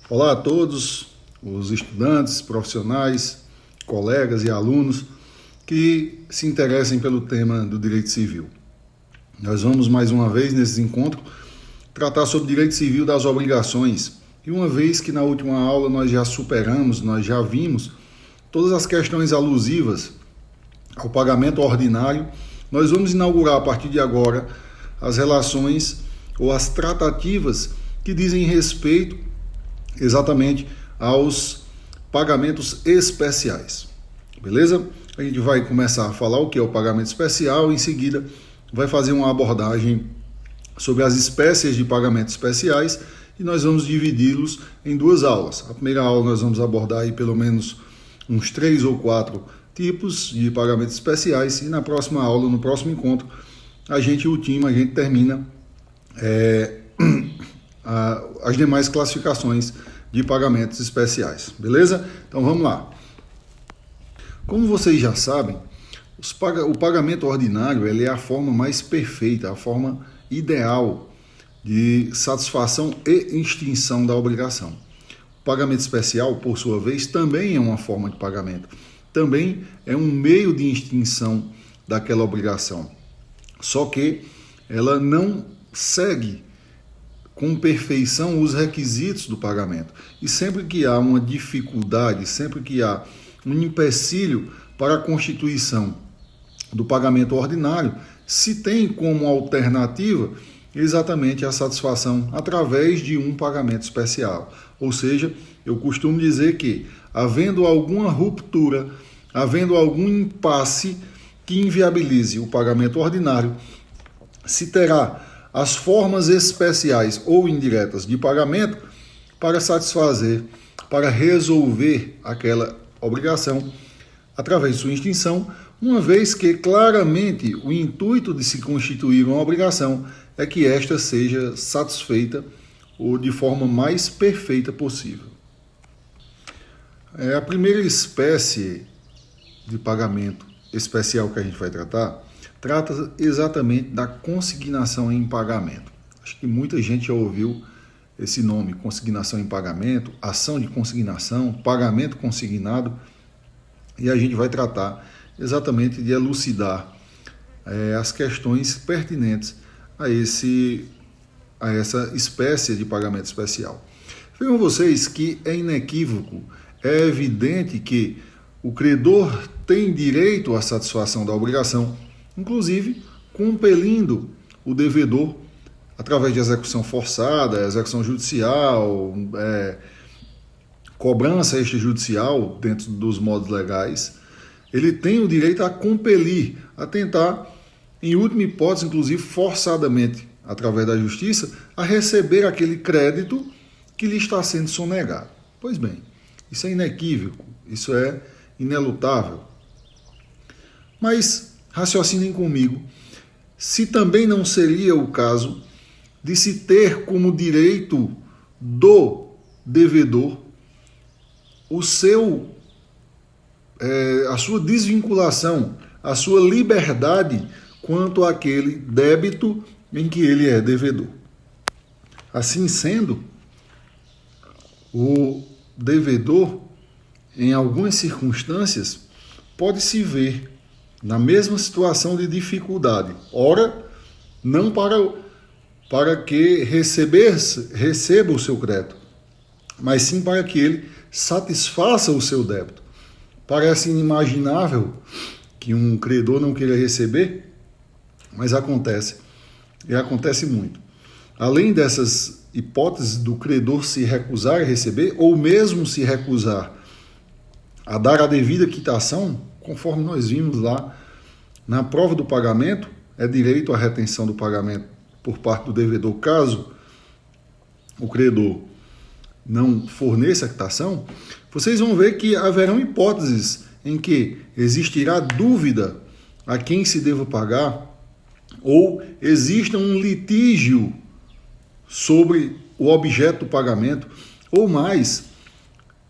Olá a todos os estudantes, profissionais, colegas e alunos que se interessem pelo tema do direito civil. Nós vamos mais uma vez nesse encontro tratar sobre o direito civil das obrigações. E uma vez que na última aula nós já superamos, nós já vimos todas as questões alusivas ao pagamento ordinário, nós vamos inaugurar a partir de agora as relações ou as tratativas que dizem respeito exatamente aos pagamentos especiais, beleza? A gente vai começar a falar o que é o pagamento especial, em seguida vai fazer uma abordagem sobre as espécies de pagamentos especiais e nós vamos dividi-los em duas aulas. A primeira aula nós vamos abordar aí pelo menos uns 3 ou 4 tipos de pagamentos especiais e na próxima aula, no próximo encontro, a gente termina as demais classificações de pagamentos especiais, beleza? Então vamos lá. Como vocês já sabem, o pagamento ordinário ele é a forma mais perfeita, a forma ideal de satisfação e extinção da obrigação. O pagamento especial, por sua vez, também é uma forma de pagamento, também é um meio de extinção daquela obrigação, só que ela não segue com perfeição os requisitos do pagamento. E sempre que há uma dificuldade, sempre que há um empecilho para a constituição do pagamento ordinário, se tem como alternativa exatamente a satisfação através de um pagamento especial. Ou seja, eu costumo dizer que, havendo alguma ruptura, havendo algum impasse que inviabilize o pagamento ordinário, se terá as formas especiais ou indiretas de pagamento para satisfazer, para resolver aquela obrigação através de sua extinção, uma vez que claramente o intuito de se constituir uma obrigação é que esta seja satisfeita ou de forma mais perfeita possível. A primeira espécie de pagamento especial que a gente vai tratar trata exatamente da consignação em pagamento. Acho que muita gente já ouviu esse nome, consignação em pagamento, ação de consignação, pagamento consignado, e a gente vai tratar exatamente de elucidar as questões pertinentes a essa espécie de pagamento especial. Vejam vocês que é inequívoco, é evidente que o credor tem direito à satisfação da obrigação, inclusive compelindo o devedor, através de execução forçada, execução judicial, cobrança extrajudicial dentro dos modos legais, ele tem o direito a compelir, a tentar, em última hipótese, inclusive forçadamente, através da justiça, a receber aquele crédito que lhe está sendo sonegado. Pois bem, isso é inequívoco, isso é inelutável. Mas raciocinem comigo, se também não seria o caso de se ter como direito do devedor a sua desvinculação, a sua liberdade quanto àquele débito em que ele é devedor. Assim sendo, o devedor, em algumas circunstâncias, pode se ver na mesma situação de dificuldade, ora, não para que receba o seu crédito, mas sim para que ele satisfaça o seu débito. Parece inimaginável que um credor não queira receber, mas acontece, e acontece muito. Além dessas hipóteses do credor se recusar a receber, ou mesmo se recusar a dar a devida quitação, conforme nós vimos lá na prova do pagamento, é direito à retenção do pagamento por parte do devedor, caso o credor não forneça a quitação, vocês vão ver que haverão hipóteses em que existirá dúvida a quem se deva pagar ou exista um litígio sobre o objeto do pagamento, ou mais,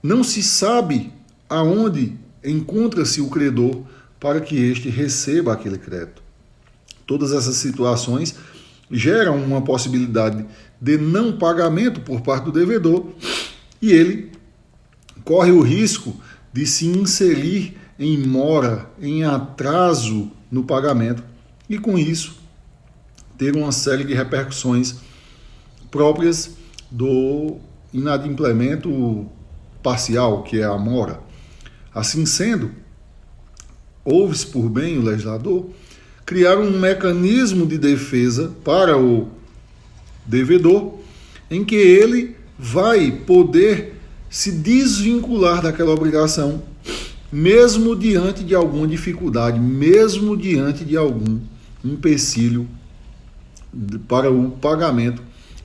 não se sabe aonde encontra-se o credor para que este receba aquele crédito. Todas essas situações geram uma possibilidade de não pagamento por parte do devedor e ele corre o risco de se inserir em mora, em atraso no pagamento e, com isso, ter uma série de repercussões próprias do inadimplemento parcial, que é a mora. Assim sendo, houve-se por bem o legislador criar um mecanismo de defesa para o devedor, em que ele vai poder se desvincular daquela obrigação, mesmo diante de alguma dificuldade, mesmo diante de algum empecilho para o pagamento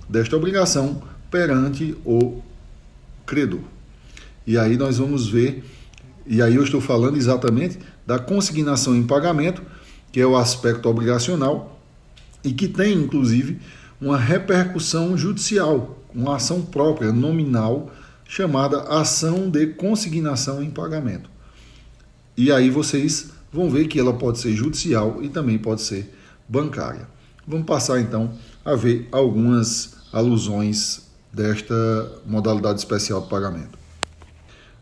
desta obrigação perante o credor. E aí nós vamos ver, e aí eu estou falando exatamente da consignação em pagamento, que é o aspecto obrigacional e que tem, inclusive, uma repercussão judicial, uma ação própria, nominal, chamada ação de consignação em pagamento. E aí vocês vão ver que ela pode ser judicial e também pode ser bancária. Vamos passar, então, a ver algumas alusões desta modalidade especial de pagamento.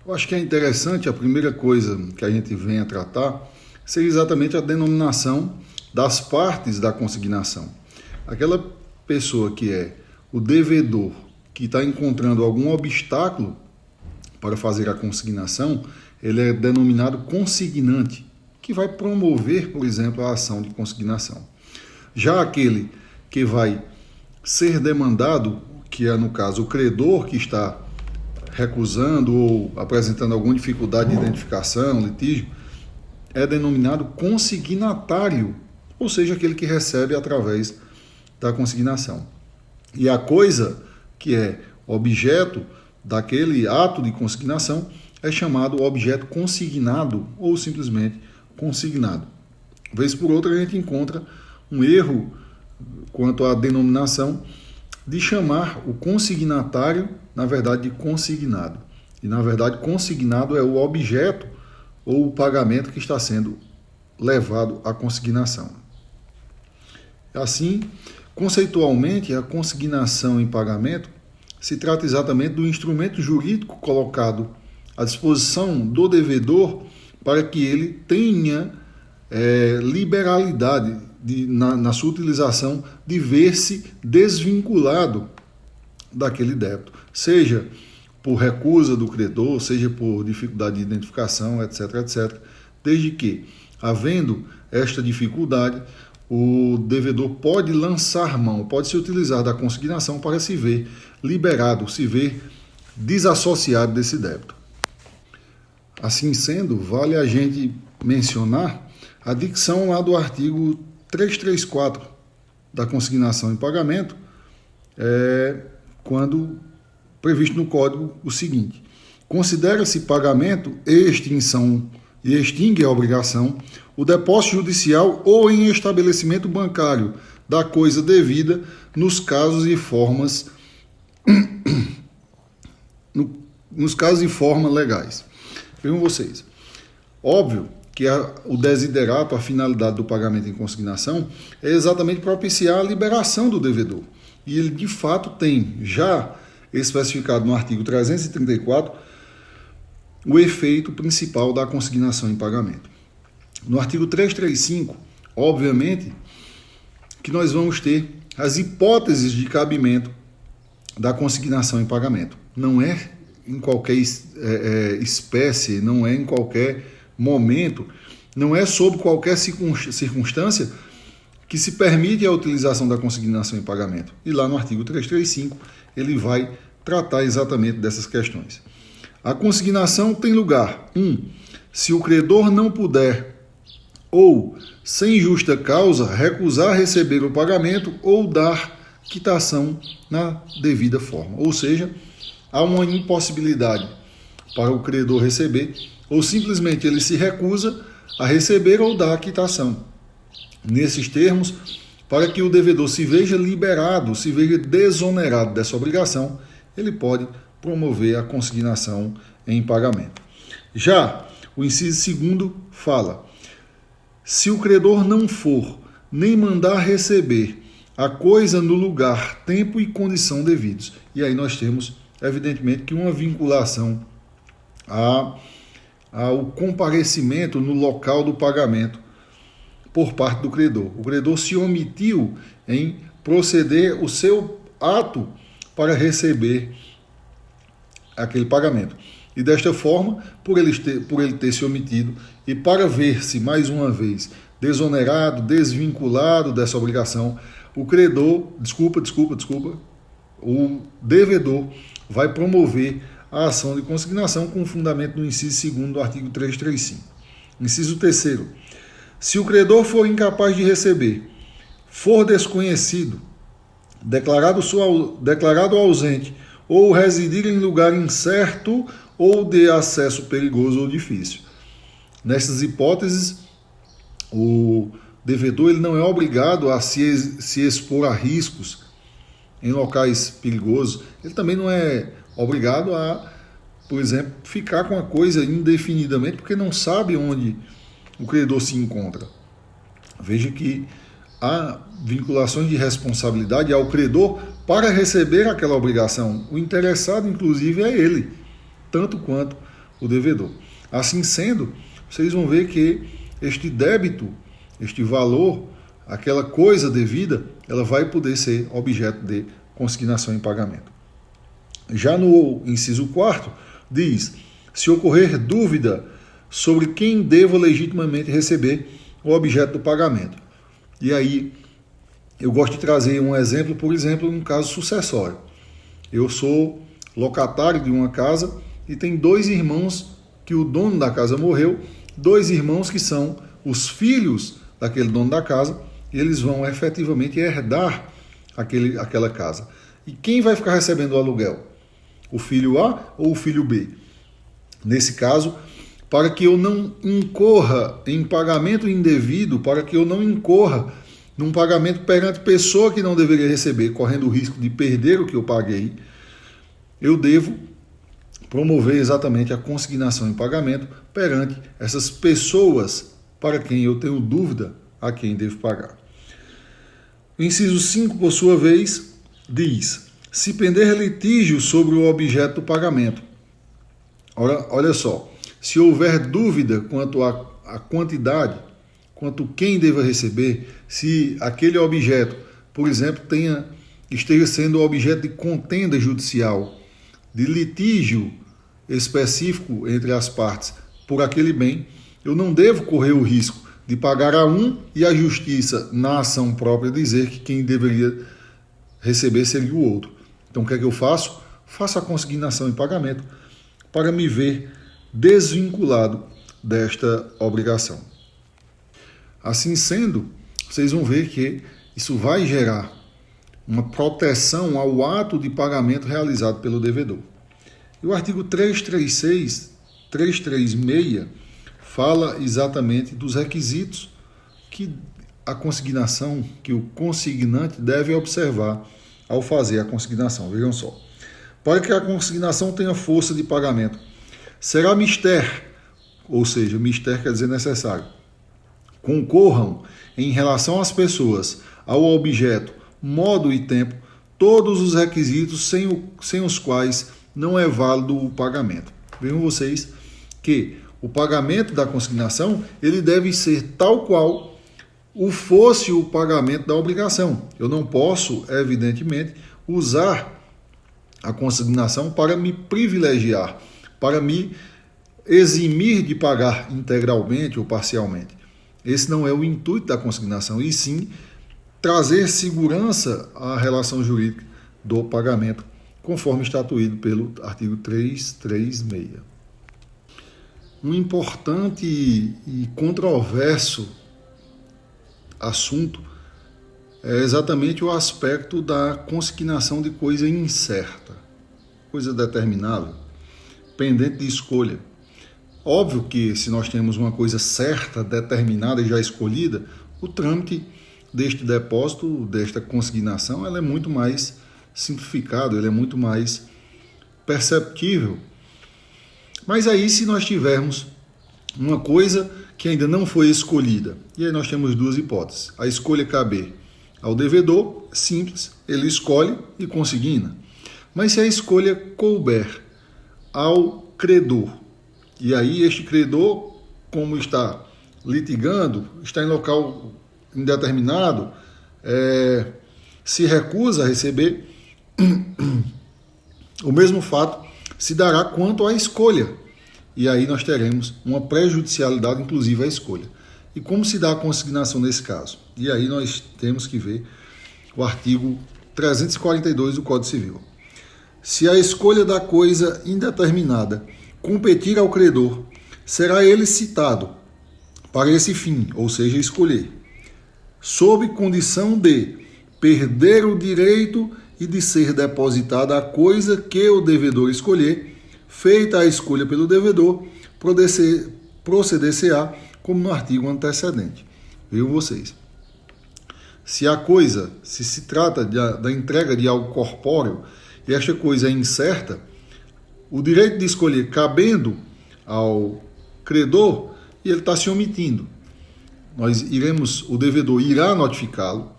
Eu acho que é interessante, a primeira coisa que a gente vem a tratar seria exatamente a denominação das partes da consignação. Aquela pessoa que é o devedor, que está encontrando algum obstáculo para fazer a consignação, ele é denominado consignante, que vai promover, por exemplo, a ação de consignação. Já aquele que vai ser demandado, que é, no caso, o credor que está recusando ou apresentando alguma dificuldade de identificação, litígio, é denominado consignatário, ou seja, aquele que recebe através da consignação. E a coisa que é objeto daquele ato de consignação é chamado objeto consignado ou simplesmente consignado. Vez por outra a gente encontra um erro quanto à denominação de chamar o consignatário, na verdade, de consignado. E, na verdade, consignado é o objeto ou o pagamento que está sendo levado à consignação. Assim, conceitualmente, a consignação em pagamento se trata exatamente do instrumento jurídico colocado à disposição do devedor para que ele tenha liberalidade na sua utilização de ver-se desvinculado daquele débito, seja por recusa do credor, seja por dificuldade de identificação, etc., etc., desde que, havendo esta dificuldade, o devedor pode lançar mão, pode se utilizar da consignação para se ver liberado, se ver desassociado desse débito. Assim sendo, vale a gente mencionar a dicção lá do artigo 334 da consignação em pagamento, quando previsto no Código o seguinte: considera-se pagamento e extinção e extingue a obrigação o depósito judicial ou em estabelecimento bancário da coisa devida nos casos e formas legais. Vejam vocês, óbvio que o desiderato, a finalidade do pagamento em consignação é exatamente propiciar a liberação do devedor. E ele, de fato, tem já especificado no artigo 334 o efeito principal da consignação em pagamento. No artigo 335, obviamente, que nós vamos ter as hipóteses de cabimento da consignação em pagamento. Não é em qualquer espécie, não é em qualquer momento, não é sob qualquer circunstância que se permite a utilização da consignação em pagamento. E lá no artigo 335 ele vai tratar exatamente dessas questões. A consignação tem lugar, 1. Se o credor não puder ou, sem justa causa, recusar receber o pagamento ou dar quitação na devida forma. Ou seja, há uma impossibilidade para o credor receber, ou simplesmente ele se recusa a receber ou dar a quitação. Nesses termos, para que o devedor se veja liberado, se veja desonerado dessa obrigação, ele pode promover a consignação em pagamento. Já o inciso 2º fala: se o credor não for nem mandar receber a coisa no lugar, tempo e condição devidos. E aí nós temos evidentemente, que uma vinculação ao comparecimento no local do pagamento por parte do credor. O credor se omitiu em proceder o seu ato para receber aquele pagamento. E desta forma, por ele ter se omitido e para ver-se mais uma vez desonerado, desvinculado dessa obrigação, o credor, o devedor vai promover a ação de consignação com fundamento no inciso 2º do artigo 335. Inciso 3º. Se o credor for incapaz de receber, for desconhecido, declarado ausente ou residir em lugar incerto ou de acesso perigoso ou difícil. Nessas hipóteses, o devedor ele não é obrigado a se expor a riscos em locais perigosos. Ele também não é obrigado a, por exemplo, ficar com a coisa indefinidamente porque não sabe onde o credor se encontra. Veja que há vinculações de responsabilidade ao credor para receber aquela obrigação. O interessado, inclusive, é ele, tanto quanto o devedor. Assim sendo, vocês vão ver que este débito, este valor, aquela coisa devida, ela vai poder ser objeto de consignação em pagamento. Já no inciso 4º, diz: se ocorrer dúvida sobre quem deva legitimamente receber o objeto do pagamento. E aí, eu gosto de trazer um exemplo, por exemplo, um caso sucessório. Eu sou locatário de uma casa e tem 2 irmãos que o dono da casa morreu, 2 irmãos que são os filhos daquele dono da casa, e eles vão efetivamente herdar aquela casa. E quem vai ficar recebendo o aluguel? O filho A ou o filho B? Nesse caso, para que eu não incorra em pagamento indevido, para que eu não incorra num pagamento perante pessoa que não deveria receber, correndo o risco de perder o que eu paguei, eu devo promover exatamente a consignação em pagamento perante essas pessoas para quem eu tenho dúvida a quem devo pagar. O inciso 5, por sua vez, diz: se pender litígio sobre o objeto do pagamento. Olha só, se houver dúvida quanto à quantidade, quanto quem deva receber, se aquele objeto, por exemplo, esteja sendo objeto de contenda judicial, de litígio específico entre as partes por aquele bem, eu não devo correr o risco de pagar a um e a justiça, na ação própria, dizer que quem deveria receber seria o outro. Então, o que é que eu faço? Faço a consignação em pagamento para me ver desvinculado desta obrigação. Assim sendo, vocês vão ver que isso vai gerar uma proteção ao ato de pagamento realizado pelo devedor. E o artigo 336 fala exatamente dos requisitos que a consignação, que o consignante deve observar ao fazer a consignação. Vejam só. Para que a consignação tenha força de pagamento, será mister, ou seja, mister quer dizer necessário, concorram em relação às pessoas, ao objeto, modo e tempo, todos os requisitos sem os quais não é válido o pagamento. Vejam vocês que o pagamento da consignação ele deve ser tal qual fosse o pagamento da obrigação. Eu não posso, evidentemente, usar a consignação para me privilegiar, para me eximir de pagar integralmente ou parcialmente. Esse não é o intuito da consignação, e sim trazer segurança à relação jurídica do pagamento, conforme estatuído pelo artigo 336. Um importante e controverso assunto é exatamente o aspecto da consignação de coisa incerta, coisa determinável, pendente de escolha. Óbvio que se nós temos uma coisa certa, determinada e já escolhida, o trâmite deste depósito, desta consignação, ela é muito mais simplificado, ele é muito mais perceptível. Mas aí se nós tivermos uma coisa que ainda não foi escolhida, e aí nós temos 2 hipóteses. A escolha caber ao devedor, simples, ele escolhe e consigna. Mas se a escolha couber ao credor, e aí este credor, como está litigando, está em local indeterminado, se recusa a receber, o mesmo fato se dará quanto à escolha. E aí nós teremos uma prejudicialidade, inclusive, à escolha. E como se dá a consignação nesse caso? E aí nós temos que ver o artigo 342 do Código Civil. Se a escolha da coisa indeterminada competir ao credor, será ele citado para esse fim, ou seja, escolher, sob condição de perder o direito e de ser depositada a coisa que o devedor escolher, feita a escolha pelo devedor, proceder-se-á como no artigo antecedente. Viu vocês? Se a coisa, se trata da entrega de algo corpóreo e esta coisa é incerta, o direito de escolher cabendo ao credor e ele está se omitindo. O devedor irá notificá-lo,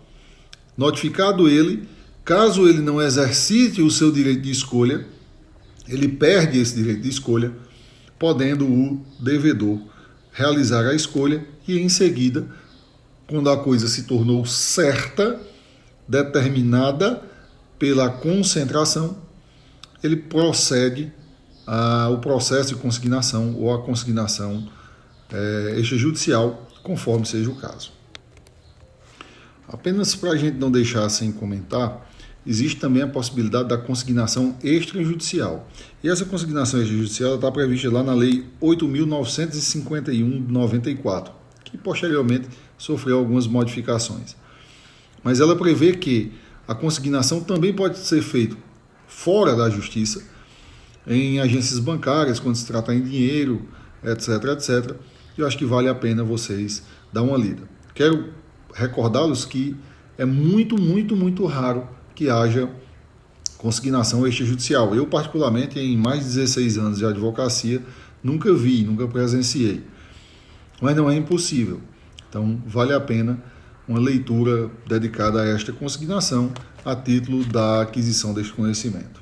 notificado ele, caso ele não exercite o seu direito de escolha, ele perde esse direito de escolha, podendo o devedor realizar a escolha e, em seguida, quando a coisa se tornou certa, determinada pela concentração, ele procede ao processo de consignação ou a consignação extrajudicial, conforme seja o caso. Apenas para a gente não deixar sem comentar, existe também a possibilidade da consignação extrajudicial. E essa consignação extrajudicial está prevista lá na Lei 8.951 de 94, que posteriormente sofreu algumas modificações. Mas ela prevê que a consignação também pode ser feita fora da Justiça, em agências bancárias, quando se trata em dinheiro, etc, etc. Eu acho que vale a pena vocês dar uma lida. Quero recordá-los que é muito, muito, muito raro que haja consignação extrajudicial. Eu, particularmente, em mais de 16 anos de advocacia, nunca vi, nunca presenciei. Mas não é impossível. Então, vale a pena uma leitura dedicada a esta consignação a título da aquisição deste conhecimento.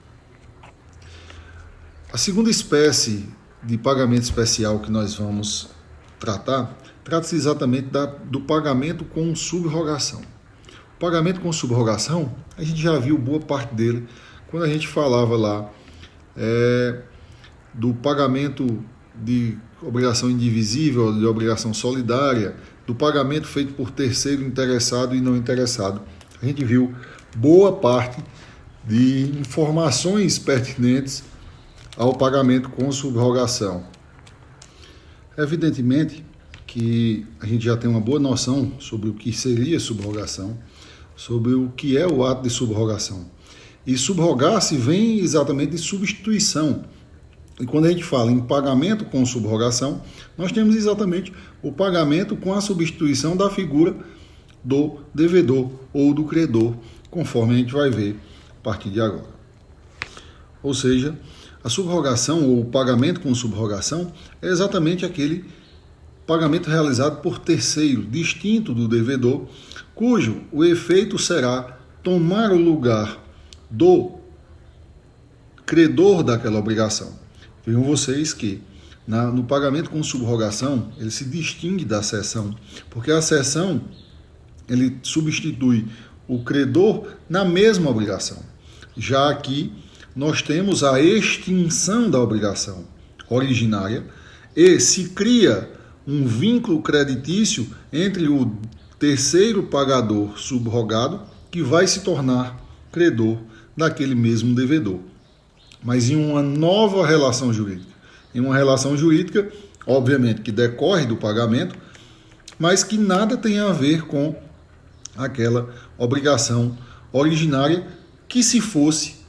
A segunda espécie de pagamento especial que nós vamos tratar, trata-se exatamente do pagamento com subrogação. O pagamento com subrogação, a gente já viu boa parte dele quando a gente falava lá do pagamento de obrigação indivisível, de obrigação solidária, do pagamento feito por terceiro interessado e não interessado. A gente viu boa parte de informações pertinentes ao pagamento com subrogação. Evidentemente que a gente já tem uma boa noção sobre o que seria subrogação, sobre o que é o ato de subrogação. E subrogar-se vem exatamente de substituição. E quando a gente fala em pagamento com subrogação, nós temos exatamente o pagamento com a substituição da figura do devedor ou do credor, conforme a gente vai ver a partir de agora. Ou seja, a subrogação ou o pagamento com subrogação é exatamente aquele pagamento realizado por terceiro, distinto do devedor, cujo o efeito será tomar o lugar do credor daquela obrigação. Vejam vocês que no pagamento com subrogação ele se distingue da cessão, porque a cessão ele substitui o credor na mesma obrigação. Já aqui nós temos a extinção da obrigação originária e se cria um vínculo creditício entre o terceiro pagador subrogado, que vai se tornar credor daquele mesmo devedor, mas em uma nova relação jurídica. Em uma relação jurídica, obviamente, que decorre do pagamento, mas que nada tem a ver com aquela obrigação originária, que se fosse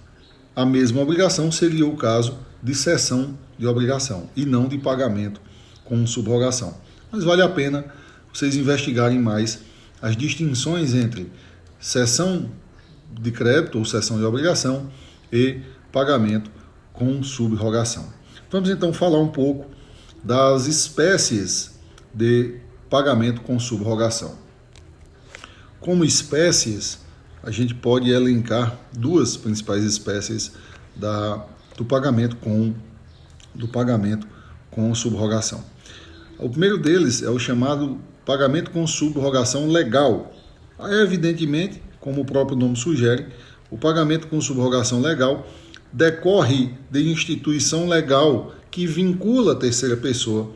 a mesma obrigação, seria o caso de cessão de obrigação e não de pagamento com subrogação. Mas vale a pena vocês investigarem mais as distinções entre cessão de crédito ou cessão de obrigação e pagamento com subrogação. Vamos então falar um pouco das espécies de pagamento com subrogação. Como espécies, a gente pode elencar duas principais espécies do pagamento com subrogação. O primeiro deles é o chamado pagamento com subrogação legal. Aí, evidentemente, como o próprio nome sugere, o pagamento com subrogação legal decorre de instituição legal que vincula a terceira pessoa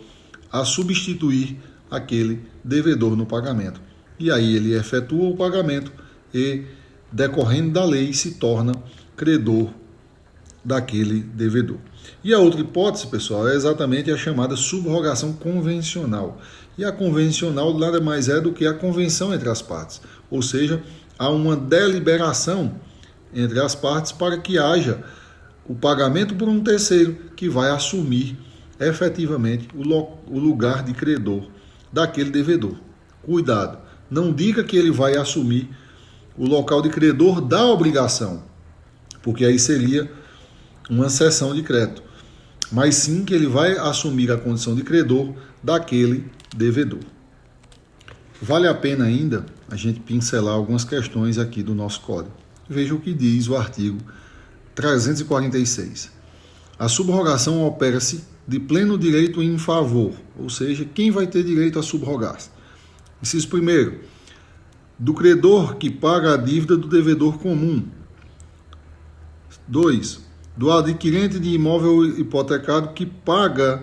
a substituir aquele devedor no pagamento. E aí ele efetua o pagamento e, decorrendo da lei, se torna credor daquele devedor. E a outra hipótese, pessoal, é exatamente a chamada subrogação convencional. E a convencional nada mais é do que a convenção entre as partes, ou seja, há uma deliberação entre as partes para que haja o pagamento por um terceiro que vai assumir efetivamente o lugar de credor daquele devedor. Cuidado, não diga que ele vai assumir o local de credor da obrigação, porque aí seria uma cessão de crédito, mas sim que ele vai assumir a condição de credor daquele devedor. Vale a pena ainda a gente pincelar algumas questões aqui do nosso código. Veja o que diz o artigo 346. A subrogação opera-se de pleno direito em favor, ou seja, quem vai ter direito a subrogar-se? Inciso primeiro, do credor que paga a dívida do devedor comum. 2. Do adquirente de imóvel hipotecado que paga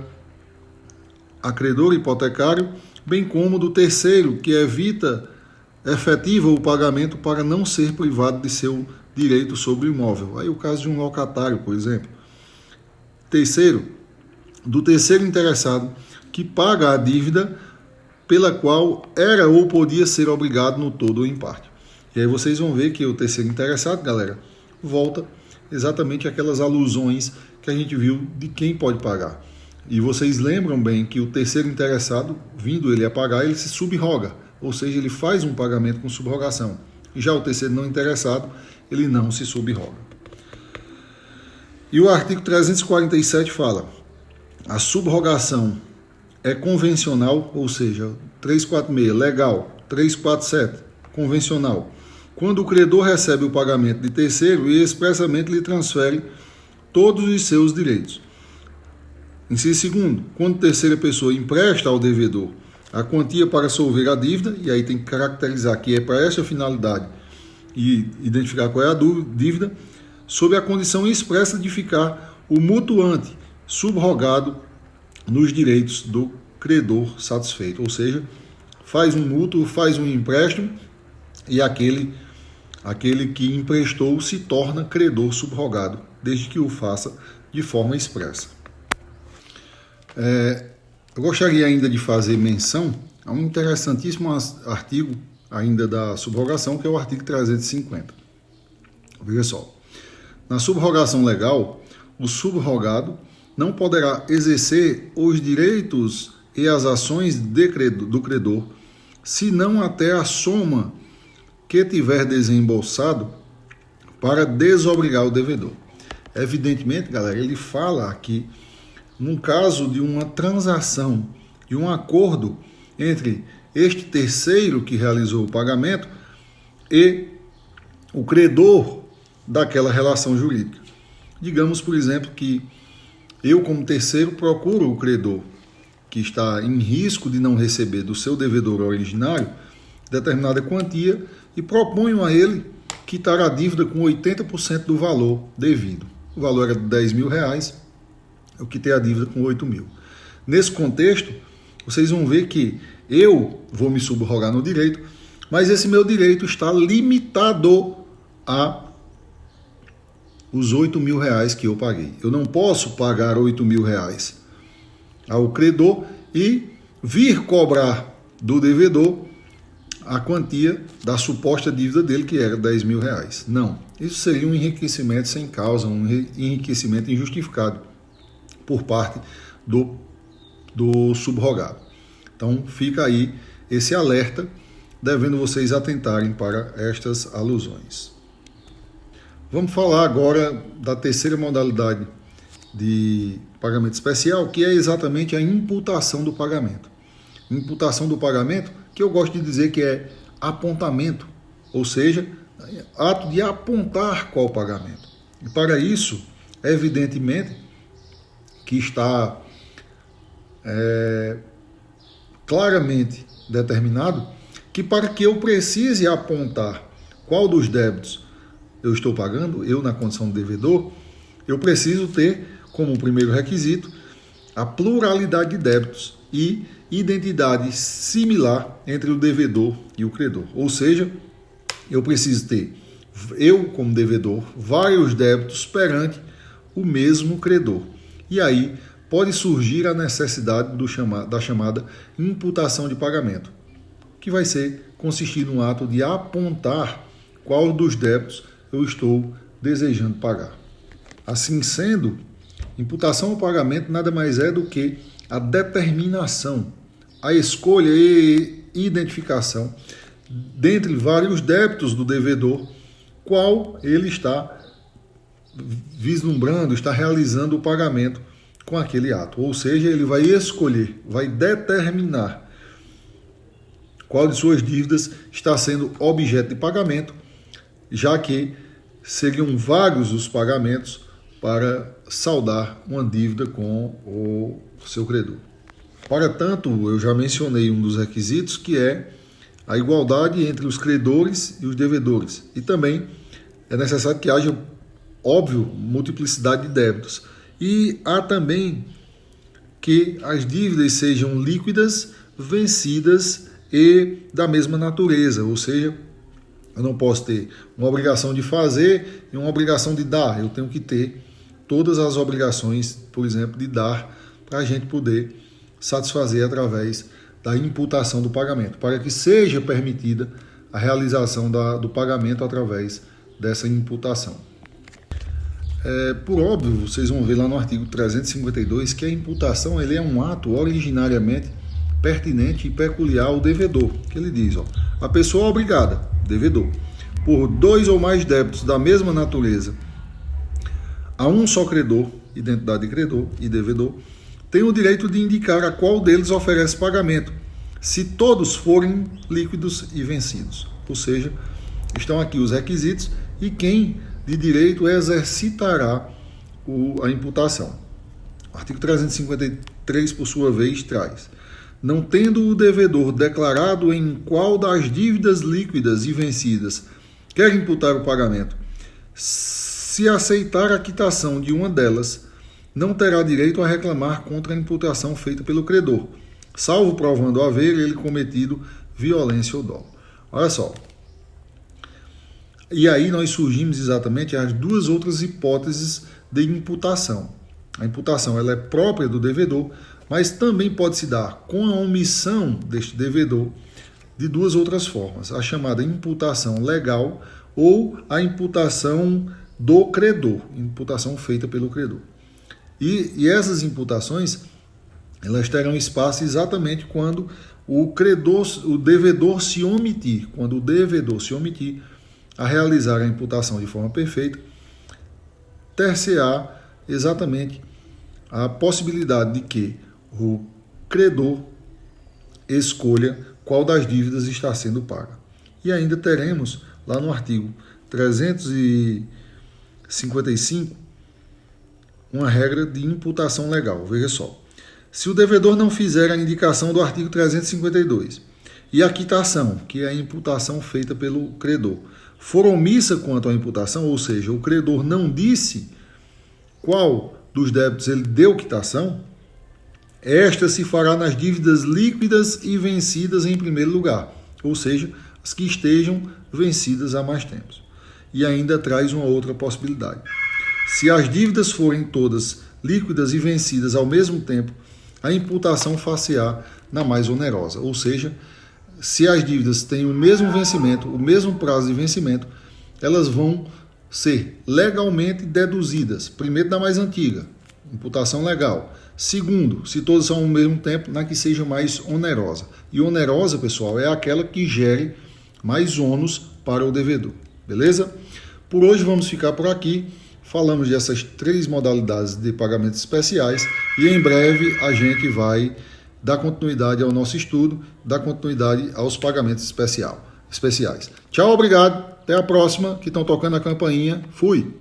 a credor hipotecário, bem como do terceiro que efetiva o pagamento para não ser privado de seu direito sobre o imóvel. Aí o caso de um locatário, por exemplo. Terceiro, do terceiro interessado que paga a dívida pela qual era ou podia ser obrigado no todo ou em parte. E aí vocês vão ver que o terceiro interessado, galera, volta exatamente aquelas alusões que a gente viu de quem pode pagar. E vocês lembram bem que o terceiro interessado, vindo ele a pagar, ele se subroga, ou seja, ele faz um pagamento com subrogação. E já o terceiro não interessado, ele não se subroga. E o artigo 347 fala: a subrogação é convencional, ou seja, 346, legal, 347, convencional, quando o credor recebe o pagamento de terceiro e expressamente lhe transfere todos os seus direitos. Inciso segundo, quando terceira pessoa empresta ao devedor a quantia para solver a dívida, e aí tem que caracterizar que é para essa finalidade e identificar qual é a dívida, sob a condição expressa de ficar o mutuante subrogado nos direitos do credor satisfeito, ou seja, faz um mútuo, faz um empréstimo e aquele que emprestou se torna credor subrogado, desde que o faça de forma expressa. Eu gostaria ainda de fazer menção a um interessantíssimo artigo ainda da subrogação, que é o artigo 350. Veja só, na subrogação legal, o subrogado não poderá exercer os direitos e as ações do credor, senão até a soma que tiver desembolsado para desobrigar o devedor. Evidentemente, galera, ele fala aqui num caso de uma transação, de um acordo entre este terceiro que realizou o pagamento e o credor daquela relação jurídica. Digamos, por exemplo, que eu, como terceiro, procuro o credor que está em risco de não receber do seu devedor originário determinada quantia e proponho a ele quitar a dívida com 80% do valor devido. O valor era de R$10.000, eu quitei a dívida com 8.000. Nesse contexto, vocês vão ver que eu vou me subrogar no direito, mas esse meu direito está limitado a os R$8.000 que eu paguei. Eu não posso pagar R$8.000 ao credor e vir cobrar do devedor a quantia da suposta dívida dele, que era R$10.000. Não, isso seria um enriquecimento sem causa, um enriquecimento injustificado por parte do subrogado. Então fica aí esse alerta, devendo vocês atentarem para estas alusões. Vamos falar agora da terceira modalidade de pagamento especial, que é exatamente a imputação do pagamento. Imputação do pagamento, que eu gosto de dizer que é apontamento, ou seja, ato de apontar qual pagamento. E para isso, Evidentemente que está claramente determinado que para que eu precise apontar qual dos débitos eu estou pagando, eu na condição de devedor, eu preciso ter como primeiro requisito a pluralidade de débitos e identidade similar entre o devedor e o credor. Ou seja, eu preciso ter, eu como devedor, vários débitos perante o mesmo credor. E aí pode surgir a necessidade da chamada imputação de pagamento, que vai consistir no ato de apontar qual dos débitos eu estou desejando pagar. Assim sendo, imputação ao pagamento nada mais é do que a determinação, a escolha e identificação dentre vários débitos do devedor, qual ele está vislumbrando, está realizando o pagamento com aquele ato. Ou seja, ele vai escolher, vai determinar qual de suas dívidas está sendo objeto de pagamento, já que seriam vários os pagamentos para saldar uma dívida com o seu credor. Para tanto, eu já mencionei um dos requisitos, que é a igualdade entre os credores e os devedores. E também é necessário que haja, óbvio, multiplicidade de débitos. E há também que as dívidas sejam líquidas, vencidas e da mesma natureza, ou seja, eu não posso ter uma obrigação de fazer e uma obrigação de dar. Eu tenho que ter todas as obrigações, por exemplo, de dar, para a gente poder satisfazer através da imputação do pagamento, para que seja permitida a realização do pagamento através dessa imputação. Por óbvio, vocês vão ver lá no artigo 352 que a imputação ele é um ato originariamente pertinente e peculiar ao devedor, que ele diz, a pessoa obrigada, devedor, por 2 ou mais débitos da mesma natureza a um só credor, identidade de credor e devedor, tem o direito de indicar a qual deles oferece pagamento, se todos forem líquidos e vencidos. Ou seja, estão aqui os requisitos e quem de direito exercitará a imputação. O artigo 353, por sua vez, traz: não tendo o devedor declarado em qual das dívidas líquidas e vencidas quer imputar o pagamento, se aceitar a quitação de uma delas, não terá direito a reclamar contra a imputação feita pelo credor, salvo provando haver ele cometido violência ou dolo. Olha só. E aí nós surgimos exatamente as duas outras hipóteses de imputação. A imputação ela é própria do devedor, mas também pode se dar com a omissão deste devedor de duas outras formas, a chamada imputação legal ou a imputação do credor, imputação feita pelo credor. E essas imputações, elas terão espaço exatamente quando o devedor se omitir, a realizar a imputação de forma perfeita, ter-se-á exatamente a possibilidade de que o credor escolha qual das dívidas está sendo paga. E ainda teremos, lá no artigo 355, uma regra de imputação legal. Veja só. Se o devedor não fizer a indicação do artigo 352 e a quitação, que é a imputação feita pelo credor, for omissa quanto à imputação, ou seja, o credor não disse qual dos débitos ele deu quitação, esta se fará nas dívidas líquidas e vencidas em primeiro lugar, ou seja, as que estejam vencidas há mais tempo. E ainda traz uma outra possibilidade. Se as dívidas forem todas líquidas e vencidas ao mesmo tempo, a imputação far-se-á na mais onerosa, ou seja, se as dívidas têm o mesmo vencimento, o mesmo prazo de vencimento, elas vão ser legalmente deduzidas. Primeiro, da mais antiga, imputação legal. Segundo, se todas são ao mesmo tempo, na que seja mais onerosa. E onerosa, pessoal, é aquela que gere mais ônus para o devedor. Beleza? Por hoje vamos ficar por aqui. Falamos dessas 3 modalidades de pagamentos especiais e em breve a gente vai dar continuidade ao nosso estudo, dar continuidade aos pagamentos especiais. Tchau, obrigado. Até a próxima, que estão tocando a campainha. Fui!